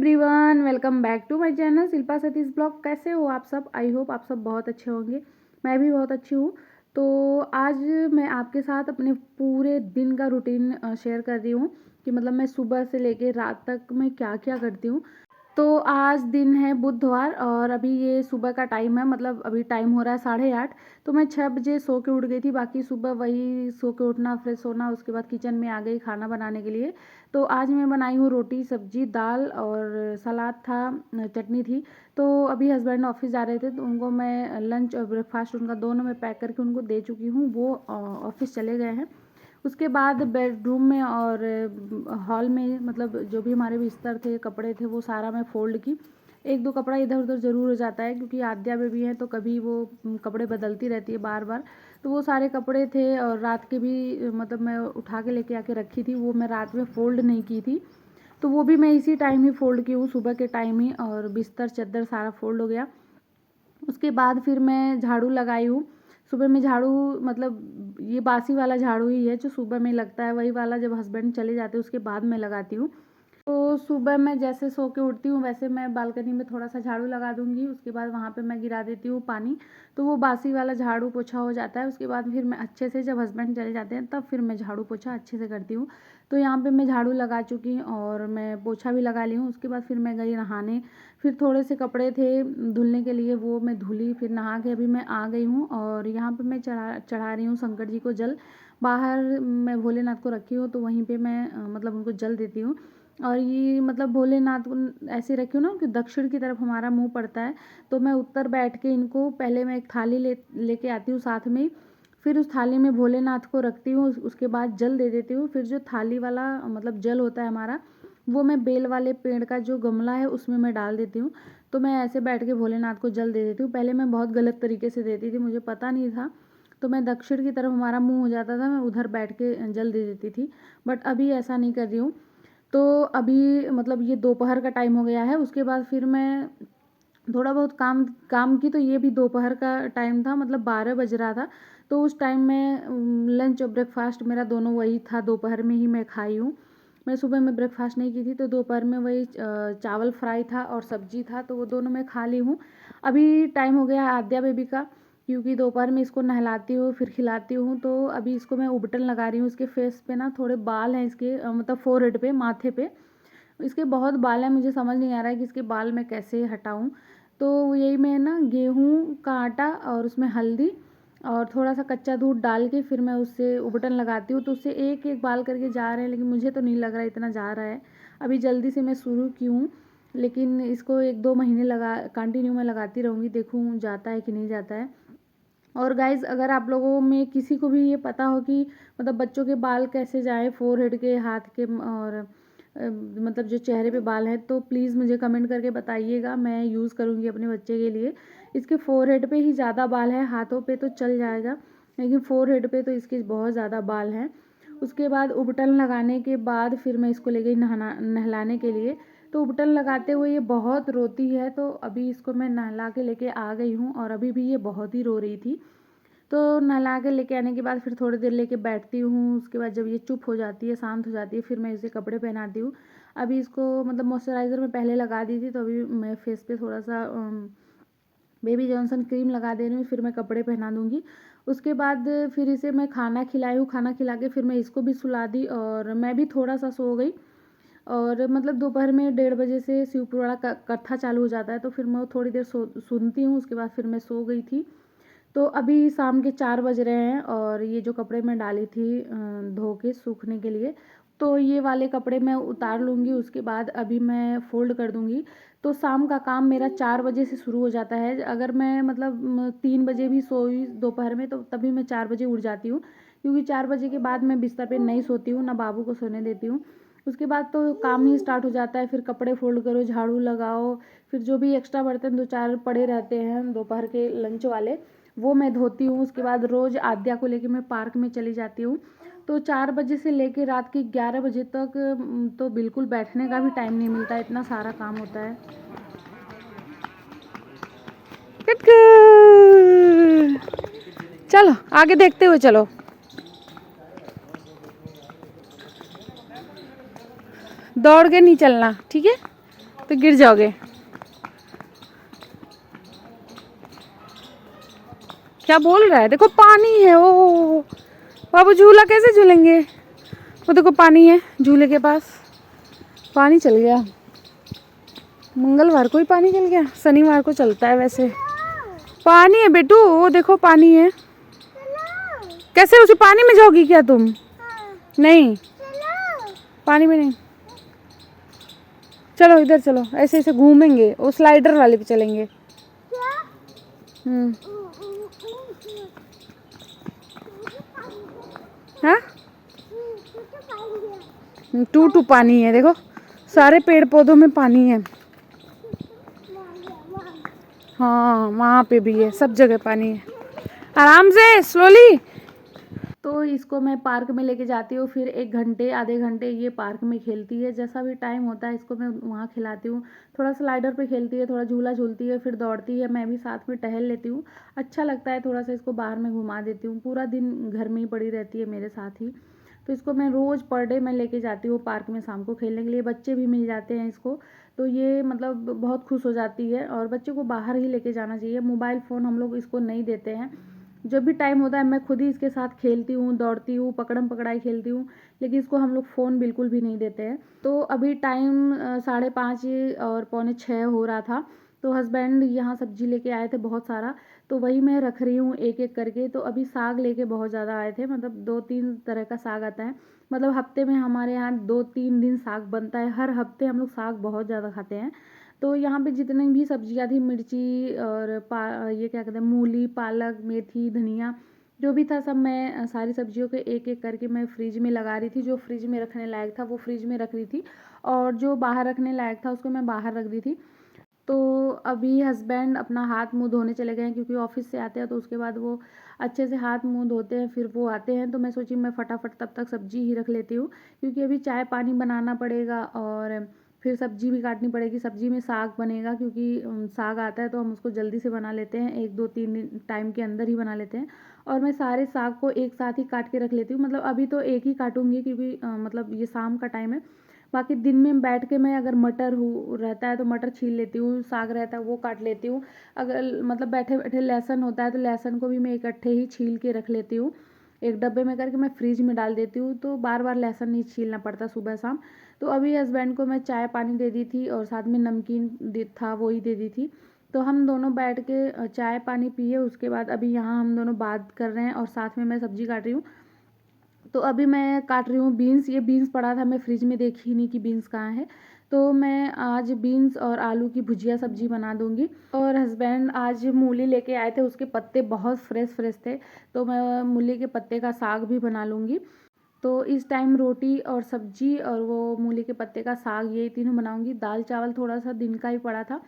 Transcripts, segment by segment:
Everyone, welcome back to my channel Shilpa Satish blog. कैसे हो आप सब? आई होप आप सब बहुत अच्छे होंगे। मैं भी बहुत अच्छी हूँ। तो आज मैं आपके साथ अपने पूरे दिन का रूटीन शेयर कर रही हूँ कि मतलब मैं सुबह से लेके रात तक मैं क्या क्या करती हूँ। तो आज दिन है बुधवार और अभी ये सुबह का टाइम है, मतलब अभी टाइम हो रहा है 8:30। तो मैं 6 बजे सो के उठ गई थी। बाकी सुबह वही सो के उठना, फ्रेश होना, उसके बाद किचन में आ गई खाना बनाने के लिए। तो आज मैं बनाई हूँ रोटी, सब्जी, दाल और सलाद था, चटनी थी। तो अभी हस्बैंड ऑफिस जा रहे थे तो उनको मैं लंच और ब्रेकफास्ट उनका दोनों में पैक करके उनको दे चुकी हूँ। वो ऑफिस चले गए हैं। उसके बाद बेडरूम में और हॉल में मतलब जो भी हमारे बिस्तर थे, कपड़े थे, वो सारा मैं फोल्ड की। एक दो कपड़ा इधर उधर ज़रूर हो जाता है क्योंकि आद्या बेबी है तो कभी वो कपड़े बदलती रहती है बार बार। तो वो सारे कपड़े थे और रात के भी मतलब मैं उठा के लेके आके रखी थी, वो मैं रात में फ़ोल्ड नहीं की थी। तो वो भी मैं इसी टाइम ही फ़ोल्ड की हूँ, सुबह के टाइम ही, और बिस्तर चद्दर सारा फ़ोल्ड हो गया। उसके बाद फिर मैं झाड़ू लगाई हूँ। सुबह में झाड़ू मतलब ये बासी वाला झाड़ू ही है जो सुबह में लगता है, वही वाला जब हस्बैंड चले जाते हैं उसके बाद मैं लगाती हूँ। तो सुबह मैं जैसे सो के उठती हूँ वैसे मैं बालकनी में थोड़ा सा झाड़ू लगा दूँगी। उसके बाद वहाँ पे मैं गिरा देती हूँ पानी, तो वो बासी वाला झाड़ू पोछा हो जाता है। उसके बाद फिर मैं अच्छे से, जब हस्बैंड चले जाते हैं तब फिर मैं झाड़ू पोछा अच्छे से करती हूँ। तो यहाँ पे मैं झाड़ू लगा चुकी और मैं पोछा भी लगा ली हूँ। उसके बाद फिर मैं गई नहाने। फिर थोड़े से कपड़े थे धुलने के लिए, वो मैं धुली। फिर नहा के अभी मैं आ गई हूँ और यहाँ पे मैं चढ़ा रही हूँ शंकर जी को जल। बाहर मैं भोलेनाथ को रखी हूँ तो वहीं पे मैं मतलब उनको जल देती हूँ। और ये मतलब भोलेनाथ को ऐसे रखी हूँ ना कि दक्षिण की तरफ हमारा मुंह पड़ता है। तो मैं उत्तर बैठ के इनको पहले मैं एक थाली लेके आती हूँ साथ में। फिर उस थाली में भोलेनाथ को रखती हूँ, उसके बाद जल दे देती हूँ। फिर जो थाली वाला मतलब जल होता है हमारा, वो मैं बेल वाले पेड़ का जो गमला है उसमें मैं डाल देती हूँ। तो मैं ऐसे बैठ के भोलेनाथ को जल दे देती हूँ। पहले मैं बहुत गलत तरीके से देती थी, मुझे पता नहीं था। तो मैं दक्षिण की तरफ हमारा मुंह हो जाता था, मैं उधर बैठ के जल दे देती थी। बट अभी ऐसा नहीं कर रही हूँ। तो अभी मतलब ये दोपहर का टाइम हो गया है। उसके बाद फिर मैं थोड़ा बहुत काम काम की। तो ये भी दोपहर का टाइम था, मतलब 12 बज रहा था। तो उस टाइम में लंच और ब्रेकफास्ट मेरा दोनों वही था, दोपहर में ही मैं खाई हूँ। मैं सुबह में ब्रेकफास्ट नहीं की थी तो दोपहर में वही चावल फ्राई था और सब्जी था, तो वो दोनों मैं खा ली हूँ। अभी टाइम हो गया है आद्या बेबी का, क्योंकि दोपहर में इसको नहलाती हूँ फिर खिलाती हूँ। तो अभी इसको मैं उबटन लगा रही हूँ। इसके फेस पे ना थोड़े बाल हैं इसके, मतलब फोरहेड पे, माथे पे इसके बहुत बाल हैं। मुझे समझ नहीं आ रहा है कि इसके बाल मैं कैसे हटाऊं। तो यही मैं ना गेहूं का आटा और उसमें हल्दी और थोड़ा सा कच्चा दूध डाल के फिर मैं उससे उबटन लगाती हूँ। तो उससे एक एक बाल करके जा रहे हैं, लेकिन मुझे तो नहीं लग रहा है इतना जा रहा है। अभी जल्दी से मैं शुरू की हूँ, लेकिन इसको 1-2 महीने लगा कंटिन्यू मैं लगाती रहूँगी, देखूँ जाता है कि नहीं जाता है। और गाइज़, अगर आप लोगों में किसी को भी ये पता हो कि मतलब बच्चों के बाल कैसे जाए, फोरहेड के, हाथ के और मतलब जो चेहरे पे बाल हैं, तो प्लीज़ मुझे कमेंट करके बताइएगा, मैं यूज़ करूँगी अपने बच्चे के लिए। इसके फोरहेड पे ही ज़्यादा बाल है, हाथों पे तो चल जाएगा लेकिन फोरहेड पे तो इसके बहुत ज़्यादा बाल हैं। उसके बाद उबटन लगाने के बाद फिर मैं इसको ले गई नहलाने के लिए। तो उबटन लगाते हुए ये बहुत रोती है, तो अभी इसको मैं नहला के लेके आ गई हूँ और अभी भी ये बहुत ही रो रही थी। तो नहला के लेके आने के बाद फिर थोड़ी देर लेके बैठती हूँ। उसके बाद जब ये चुप हो जाती है, शांत हो जाती है, फिर मैं इसे कपड़े पहनाती हूँ। अभी इसको मतलब मॉइस्चराइज़र मैं पहले लगा दी थी, तो अभी मैं फेस पे थोड़ा सा बेबी जॉनसन क्रीम लगा दे रही हूँ, फिर मैं कपड़े पहना दूँगी। उसके बाद फिर इसे मैं खाना खिलाई हूँ, खाना खिला के फिर मैं इसको भी सुला दी और मैं भी थोड़ा सा सो गई। और मतलब दोपहर में 1:30 बजे से शिवपुराण का कथा चालू हो जाता है, तो फिर मैं थोड़ी देर सुनती हूँ। उसके बाद फिर मैं सो गई थी। तो अभी शाम के 4 बज रहे हैं और ये जो कपड़े मैं डाली थी धो के सूखने के लिए, तो ये वाले कपड़े मैं उतार लूँगी। उसके बाद अभी मैं फ़ोल्ड कर दूँगी। तो शाम का काम मेरा 4 बजे से शुरू हो जाता है। अगर मैं मतलब 3 बजे भी सोई दोपहर में तो तभी मैं 4 बजे उठ जाती हूँ, क्योंकि 4 बजे के बाद मैं बिस्तर पे नहीं सोती हूँ, ना बाबू को सोने देती हूँ। उसके बाद तो काम ही स्टार्ट हो जाता है। फिर कपड़े फ़ोल्ड करो, झाड़ू लगाओ, फिर जो भी एक्स्ट्रा बर्तन 2-4 पड़े रहते हैं दोपहर के लंच वाले, वो मैं धोती हूँ। उसके बाद रोज़ आद्या को लेके मैं पार्क में चली जाती हूँ। तो 4 बजे से लेके रात के 11 बजे तक तो बिल्कुल बैठने का भी टाइम नहीं मिलता, इतना सारा काम होता है। चलो आगे देखते हुए चलो। दौड़ के नहीं चलना, ठीक है? तो तो गिर जाओगे। क्या बोल रहा है? देखो पानी है। ओ बाबू झूला कैसे झूलेंगे? वो देखो पानी है झूले के पास, पानी चल गया। मंगलवार को ही पानी चल गया, शनिवार को चलता है वैसे। पानी है बेटू, वो देखो पानी है। कैसे उसी पानी में जाओगी क्या तुम? नहीं, पानी में नहीं। चलो इधर चलो, ऐसे ऐसे घूमेंगे, वो स्लाइडर वाले पे चलेंगे। हाँ, टू पानी है देखो, सारे पेड़ पौधों में पानी है। हाँ वहाँ पे भी है, सब जगह पानी है। आराम से, स्लोली। तो इसको मैं पार्क में लेके जाती हूँ, फिर 1 घंटे आधे घंटे ये पार्क में खेलती है। जैसा भी टाइम होता है इसको मैं वहाँ खिलाती हूँ। थोड़ा स्लाइडर पे खेलती है, थोड़ा झूला झूलती है, फिर दौड़ती है। मैं भी साथ में टहल लेती हूँ, अच्छा लगता है। थोड़ा सा इसको बाहर में घुमा देती हूँ, पूरा दिन घर में ही पड़ी रहती है मेरे साथ ही। तो इसको मैं रोज़ पर डे मैं लेके जाती हूँ पार्क में शाम को खेलने के लिए। बच्चे भी मिल जाते हैं इसको, तो ये मतलब बहुत खुश हो जाती है। और बच्चे को बाहर ही लेके जाना चाहिए, मोबाइल फ़ोन हम लोग इसको नहीं देते हैं। जब भी टाइम होता है मैं खुद ही इसके साथ खेलती हूँ, दौड़ती हूँ, पकड़म पकड़ाई खेलती हूँ, लेकिन इसको हम लोग फ़ोन बिल्कुल भी नहीं देते हैं। तो अभी टाइम 5:30 और 5:45 हो रहा था। तो हस्बैंड यहाँ सब्जी लेके आए थे बहुत सारा, तो वही मैं रख रही हूँ एक एक करके। तो अभी साग लेके बहुत ज़्यादा आए थे, मतलब 2-3 तरह का साग आता है। मतलब हफ्ते में हमारे यहाँ 2-3 दिन साग बनता है, हर हफ्ते हम लोग साग बहुत ज़्यादा खाते हैं। तो यहाँ पे जितनी भी सब्जियाँ थी, मिर्ची और ये क्या कहते हैं, मूली, पालक, मेथी, धनिया, जो भी था सब मैं सारी सब्जियों के एक एक करके मैं फ्रिज में लगा रही थी। जो फ्रिज में रखने लायक था वो फ्रिज में रख रही थी, और जो बाहर रखने लायक था उसको मैं बाहर रख दी थी। तो अभी हस्बैंड अपना हाथ मुंह धोने चले गए हैं, क्योंकि ऑफिस से आते हैं तो उसके बाद वो अच्छे से हाथ मुंह धोते हैं, फिर वो आते हैं। तो मैं सोची मैं फटाफट तब तक सब्जी ही रख लेती हूँ, क्योंकि अभी चाय पानी बनाना पड़ेगा और फिर सब्जी भी काटनी पड़ेगी। सब्जी में साग बनेगा, क्योंकि साग आता है तो हम उसको जल्दी से बना लेते हैं, 1-2-3 दिन टाइम के अंदर ही बना लेते हैं। और मैं सारे साग को एक साथ ही काट के रख लेती हूँ। मतलब अभी तो एक ही काटूंगी, क्योंकि मतलब ये शाम का टाइम है। बाकी दिन में बैठ के मैं अगर मटर हो रहता है तो मटर छील लेती हूँ, साग रहता है वो काट लेती हूँ। अगर मतलब बैठे बैठे लहसुन होता है तो लहसुन को भी मैं इकट्ठे ही छील के रख लेती हूँ, एक डब्बे में करके मैं फ्रिज में डाल देती हूँ। तो बार बार लहसुन नहीं छीलना पड़ता सुबह शाम। तो अभी हस्बैंड को मैं चाय पानी दे दी थी, और साथ में नमकीन था वो ही दे दी थी। तो हम दोनों बैठ के चाय पानी पिए, उसके बाद अभी यहाँ हम दोनों बात कर रहे हैं और साथ में मैं सब्जी काट रही हूँ। तो अभी मैं काट रही हूँ बीन्स। ये बीन्स पड़ा था, मैं फ्रिज में देखी ही नहीं कि बीन्स कहाँ है। तो मैं आज बीन्स और आलू की भुजिया सब्जी बना दूँगी। और हस्बैंड आज मूली लेके आए थे, उसके पत्ते बहुत फ्रेश फ्रेश थे, तो मैं मूली के पत्ते का साग भी बना लूँगी। तो इस टाइम रोटी और सब्जी और वो मूली के पत्ते का साग, ये तीनों बनाऊँगी। दाल चावल थोड़ा सा दिन का ही पड़ा था,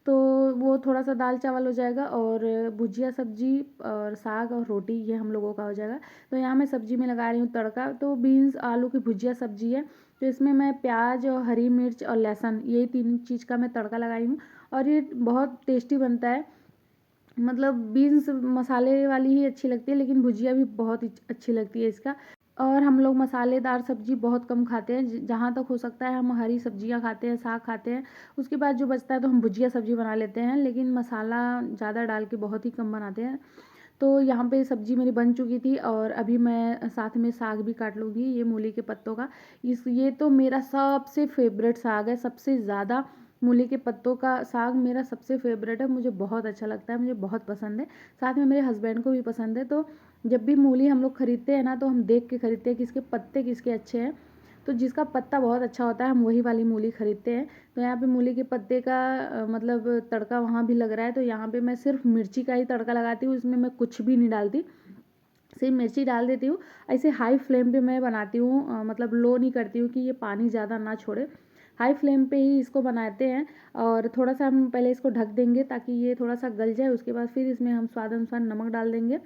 तो वो थोड़ा सा दाल चावल हो जाएगा, और भुजिया सब्जी और साग और रोटी ये हम लोगों का हो जाएगा। तो यहाँ मैं सब्जी में लगा रही हूँ तड़का। तो बीन्स आलू की भुजिया सब्जी है, तो इसमें मैं प्याज और हरी मिर्च और लहसुन, यही 3 चीज़ का मैं तड़का लगाई हूँ, और ये बहुत टेस्टी बनता है। मतलब बीन्स मसाले वाली ही अच्छी लगती है, लेकिन भुजिया भी बहुत अच्छी लगती है इसका। और हम लोग मसालेदार सब्जी बहुत कम खाते हैं, जहाँ तक हो सकता है हम हरी सब्जियाँ खाते हैं, साग खाते हैं। उसके बाद जो बचता है तो हम भुजिया सब्जी बना लेते हैं, लेकिन मसाला ज़्यादा डाल के बहुत ही कम बनाते हैं। तो यहाँ पे सब्जी मेरी बन चुकी थी, और अभी मैं साथ में साग भी काट लूँगी, ये मूली के पत्तों का। ये तो मेरा सबसे फेवरेट साग है, सबसे ज़्यादा मूली के पत्तों का साग मेरा सबसे फेवरेट है। मुझे बहुत अच्छा लगता है, मुझे बहुत पसंद है, साथ में मेरे हस्बैंड को भी पसंद है। तो जब भी मूली हम लोग खरीदते हैं ना, तो हम देख के खरीदते हैं कि इसके पत्ते किसके अच्छे हैं। तो जिसका पत्ता बहुत अच्छा होता है हम वही वाली मूली खरीदते हैं। तो यहाँ पे मूली के पत्ते का मतलब तड़का वहाँ भी लग रहा है। तो यहाँ पे मैं सिर्फ मिर्ची का ही तड़का लगाती हूँ, इसमें मैं कुछ भी नहीं डालती, सिर्फ मिर्ची डाल देती हूँ। ऐसे हाई फ्लेम पे मैं बनाती हूँ, मतलब लो नहीं करती हूँ कि ये पानी ज़्यादा ना छोड़े। हाई फ्लेम पे ही इसको बनाते हैं, और थोड़ा सा हम पहले इसको ढक देंगे ताकि ये थोड़ा सा गल जाए। उसके बाद फिर इसमें हम स्वाद अनुसार नमक डाल देंगे।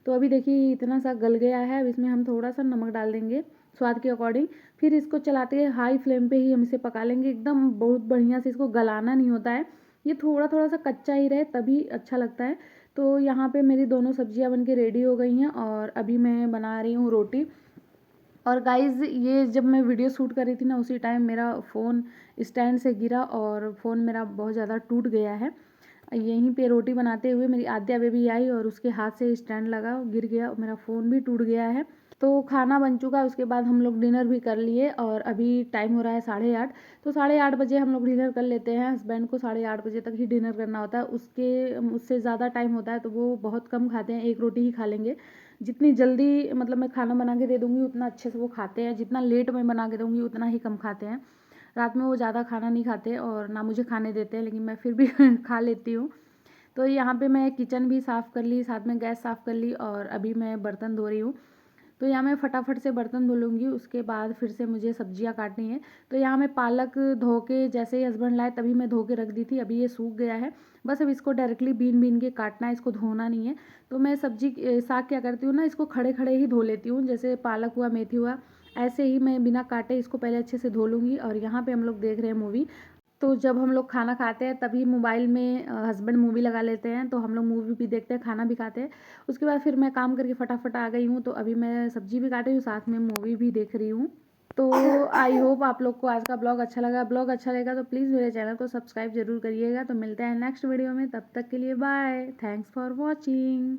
तो अभी देखिए इतना सा गल गया है, अब इसमें हम थोड़ा सा नमक डाल देंगे स्वाद के अकॉर्डिंग। फिर इसको चलाते हैं हाई फ्लेम पे ही हम इसे पका लेंगे, एकदम बहुत बढ़िया से। इसको गलाना नहीं होता है, ये थोड़ा थोड़ा सा कच्चा ही रहे तभी अच्छा लगता है। तो यहाँ पे मेरी दोनों सब्जियाँ बन के रेडी हो गई हैं, और अभी मैं बना रही हूँ रोटी। और गाइज़ ये जब मैं वीडियो शूट कर रही थी ना, उसी टाइम मेरा फ़ोन स्टैंड से गिरा और फ़ोन मेरा बहुत ज़्यादा टूट गया है। यहीं पे रोटी बनाते हुए मेरी आद्या बेबी आई और उसके हाथ से स्टैंड लगा, गिर गया, मेरा फ़ोन भी टूट गया है। तो खाना बन चुका, उसके बाद हम लोग डिनर भी कर लिए और अभी टाइम हो रहा है 8:30। तो 8:30 बजे हम लोग डिनर कर लेते हैं। हस्बैंड को 8:30 बजे तक ही डिनर करना होता है, उससे ज़्यादा टाइम होता है तो वो बहुत कम खाते हैं, 1 रोटी ही खा लेंगे। जितनी जल्दी मतलब मैं खाना बना के दे दूँगी उतना अच्छे से वो खाते हैं, जितना लेट मैं बना के दूँगी उतना ही कम खाते हैं। रात में वो ज़्यादा खाना नहीं खाते और ना मुझे खाने देते हैं, लेकिन मैं फिर भी खा लेती हूँ। तो यहाँ पे मैं किचन भी साफ़ कर ली, साथ में गैस साफ़ कर ली और अभी मैं बर्तन धो रही हूँ। तो यहाँ मैं फटाफट से बर्तन धो लूँगी, उसके बाद फिर से मुझे सब्जियाँ काटनी है। तो यहाँ मैं पालक धो के जैसे ही हस्बैंड लाए तभी मैं धो के रख दी थी, अभी ये सूख गया है। बस अब इसको डायरेक्टली बीन बीन के काटना है, इसको धोना नहीं है। तो मैं साग क्या करती हूँ ना, इसको खड़े खड़े ही धो लेती हूँ, जैसे पालक हुआ, मेथी हुआ, ऐसे ही मैं बिना काटे इसको पहले अच्छे से धो लूँगी। और यहाँ पे हम लोग देख रहे हैं मूवी। तो जब हम लोग खाना खाते हैं तभी मोबाइल में हस्बैंड मूवी लगा लेते हैं, तो हम लोग मूवी भी देखते हैं, खाना भी खाते हैं। उसके बाद फिर मैं काम करके फटाफट आ गई हूँ, तो अभी मैं सब्जी भी काट रही हूँ, साथ में मूवी भी देख रही हूँ। तो आई होप आप लोग को आज का ब्लॉग अच्छा लगा। ब्लॉग अच्छा लगेगा तो प्लीज़ मेरे चैनल को सब्सक्राइब ज़रूर करिएगा। तो मिलते हैं नेक्स्ट वीडियो में, तब तक के लिए बाय। Thanks for watching.